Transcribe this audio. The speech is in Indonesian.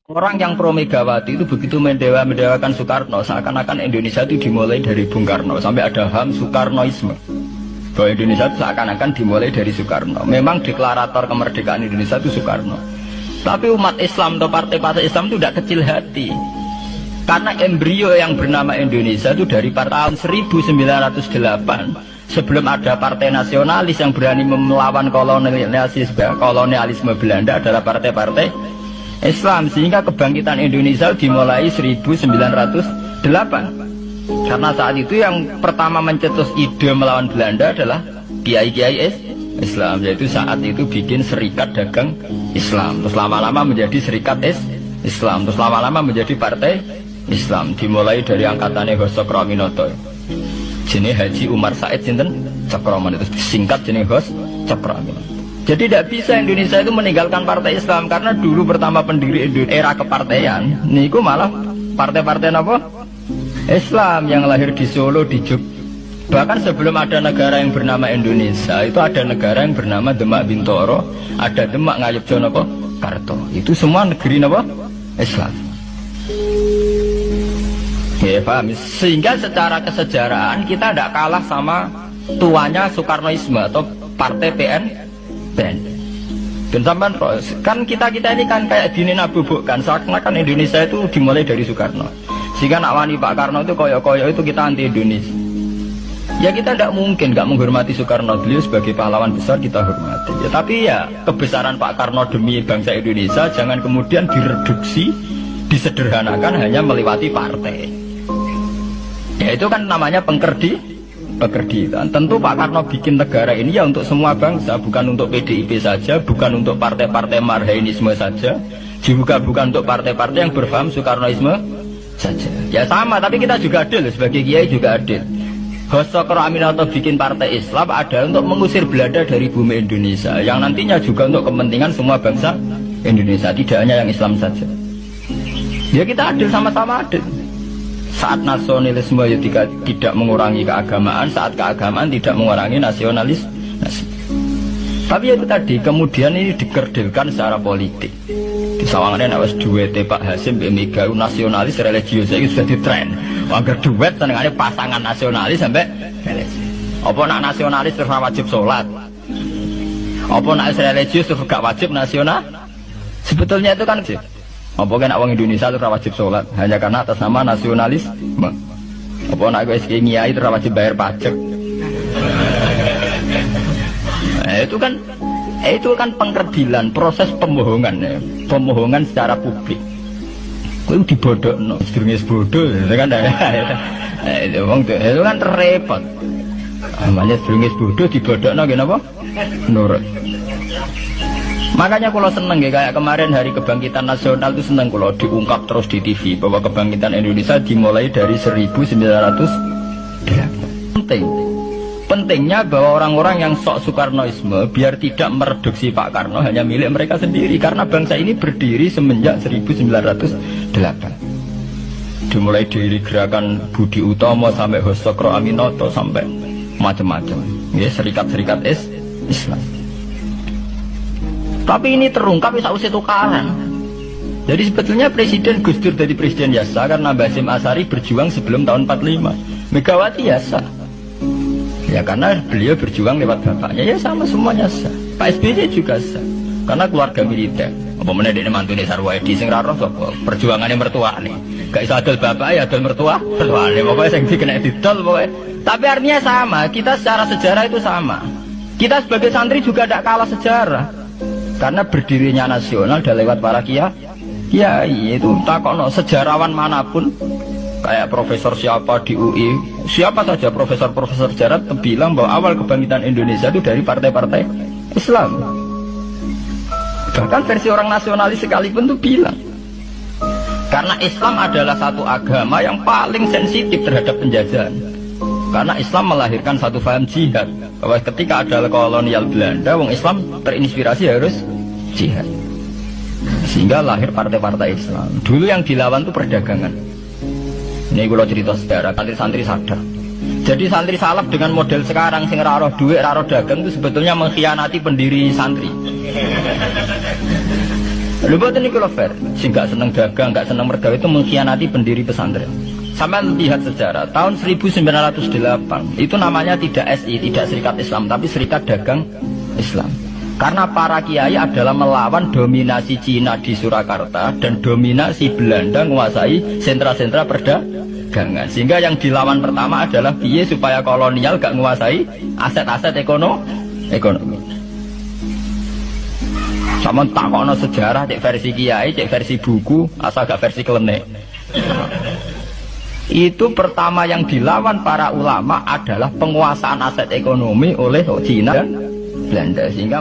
Orang yang pro Megawati itu begitu mendewakan Soekarno, seakan-akan Indonesia itu dimulai dari Bung Karno, sampai ada HAM Soekarnoisme. Bahwa Indonesia itu seakan-akan dimulai dari Soekarno. Memang deklarator kemerdekaan Indonesia itu Soekarno. Tapi umat Islam atau partai-partai Islam itu tidak kecil hati. Karena embrio yang bernama Indonesia itu dari tahun 1908. Sebelum ada partai nasionalis yang berani melawan kolonialisme Belanda adalah partai-partai Islam, sehingga kebangkitan Indonesia dimulai 1908. Karena saat itu yang pertama mencetus ide melawan Belanda adalah kiai-kiai Islam, yaitu saat itu bikin serikat dagang Islam, terus lama-lama menjadi serikat Islam, terus lama-lama menjadi partai Islam. Dimulai dari angkatannya Hos Cokroaminoto, jenis Haji Umar Said Sinten Cokroaminoto, itu disingkat jenis Hos Cokroaminoto. Jadi tidak bisa Indonesia itu meninggalkan partai Islam, karena dulu pertama pendiri era kepartaian niku malah partai-partai apa? Islam yang lahir di Solo, di Jogja. Bahkan sebelum ada negara yang bernama Indonesia, itu ada negara yang bernama Demak Bintoro, ada Demak Ngayogyakarta apa? Karto. Itu semua negeri apa? Islam. Ya, paham? Sehingga secara kesejarahan kita tidak kalah sama tuanya Soekarnoisme atau partai PN. Dan sampai kan kita ini kan kayak dinabubukkan seakan-akan Indonesia itu dimulai dari Soekarno, sehingga nak wani Pak Karno itu koyo-koyo itu kita anti Indonesia. Ya kita tidak mungkin nggak menghormati Soekarno, beliau sebagai pahlawan besar kita hormati ya, tapi ya kebesaran Pak Karno demi bangsa Indonesia jangan kemudian direduksi, disederhanakan hanya melewati partai. Ya itu kan namanya pekerdian. Tentu Pak Karno bikin negara ini ya untuk semua bangsa, bukan untuk PDIP saja, bukan untuk partai-partai marhainisme saja, juga bukan untuk partai-partai yang berpaham Soekarnoisme saja. Ya sama, tapi kita juga adil, sebagai kiai juga adil. Hos Cokroaminoto bikin partai Islam adalah untuk mengusir Belanda dari bumi Indonesia, yang nantinya juga untuk kepentingan semua bangsa Indonesia, tidak hanya yang Islam saja. Ya kita adil, sama-sama adil. Saat nasionalisme ya tidak mengurangi keagamaan, saat keagamaan tidak mengurangi nasionalis. Tapi itu tadi kemudian ini dikerdilkan secara politik. Di sawangannya nawas duet Pak Hasim Mega nasionalis religius itu sudah ditren. Agar duet tenangane pasangan nasionalis sampai apa nak nasionalis terus wajib sholat, apa nak religius terus gak wajib nasional. Sebetulnya itu kan apa kan orang Indonesia itu wajib sholat hanya karena atas nama nasionalisme. Apa nak gue ngiai itu wajib bayar pajak. Itu kan pengkerdilan, proses pembohongan ya. Pembohongan secara publik. Itu dibodokno, sedurunge bodoh kan. Itu kan repot. Namanya sedurunge bodoh dibodokno ngene apa? Nurut. Makanya kalau seneng ya, kayak kemarin Hari Kebangkitan Nasional itu seneng kalau diungkap terus di TV bahwa kebangkitan Indonesia dimulai dari 1908. Pentingnya bahwa orang-orang yang sok Soekarnoisme biar tidak mereduksi Pak Karno hanya milik mereka sendiri, karena bangsa ini berdiri semenjak 1908. Dimulai dari gerakan Budi Utomo sampai Hos Cokroaminoto sampai macam-macam ya, serikat-serikat Islam. Tapi ini terungkap bisa tukaran. Jadi sebetulnya Presiden Gus Dur dari Presiden Yasa karena Basim Asari berjuang sebelum tahun 45. Megawati Yasa ya karena beliau berjuang lewat bapaknya, ya sama semuanya sah. Pak SBY juga sah karena keluarga militer. Apa meneh dekne mantune Sarwaedi sing ra roh sapa perjuangannya mertuane. Gak iso adol bapak ya adol mertuane. Pokoke sing dikena didol pokoke. Tapi artinya sama, kita secara sejarah itu sama. Kita sebagai santri juga tidak kalah sejarah. Karena berdirinya nasional dah lewat para kiai. Itu takokno sejarawan manapun, kayak profesor siapa di UI, siapa saja profesor-profesor sejarah bilang bahwa awal kebangkitan Indonesia itu dari partai-partai Islam. Bahkan versi orang nasionalis sekalipun tuh bilang, karena Islam adalah satu agama yang paling sensitif terhadap penjajahan. Karena Islam melahirkan satu paham jihad, bahwa ketika ada kolonial Belanda, wong Islam terinspirasi harus jihad. Sehingga lahir partai-partai Islam. Dulu yang dilawan itu perdagangan. Ini kalau cerita sejarah, santri-santri sadar. Jadi santri salaf dengan model sekarang sing raro duit, raro dagang itu sebetulnya mengkhianati pendiri santri. Lho mboten niku lho fair. Sing gak seneng dagang, gak seneng mergawe itu mengkhianati pendiri pesantren. Sampai lihat sejarah tahun 1908 itu namanya tidak SI, tidak Serikat Islam, tapi Serikat Dagang Islam. Karena para kiai adalah melawan dominasi Cina di Surakarta dan dominasi Belanda menguasai sentra-sentra perdagangan. Sehingga yang dilawan pertama adalah piye supaya kolonial gak menguasai aset-aset ekonomi. Sama takono sejarah cek versi kiai, cek versi buku, asal gak versi klenek. Itu pertama yang dilawan para ulama adalah penguasaan aset ekonomi oleh Cina dan Belanda, sehingga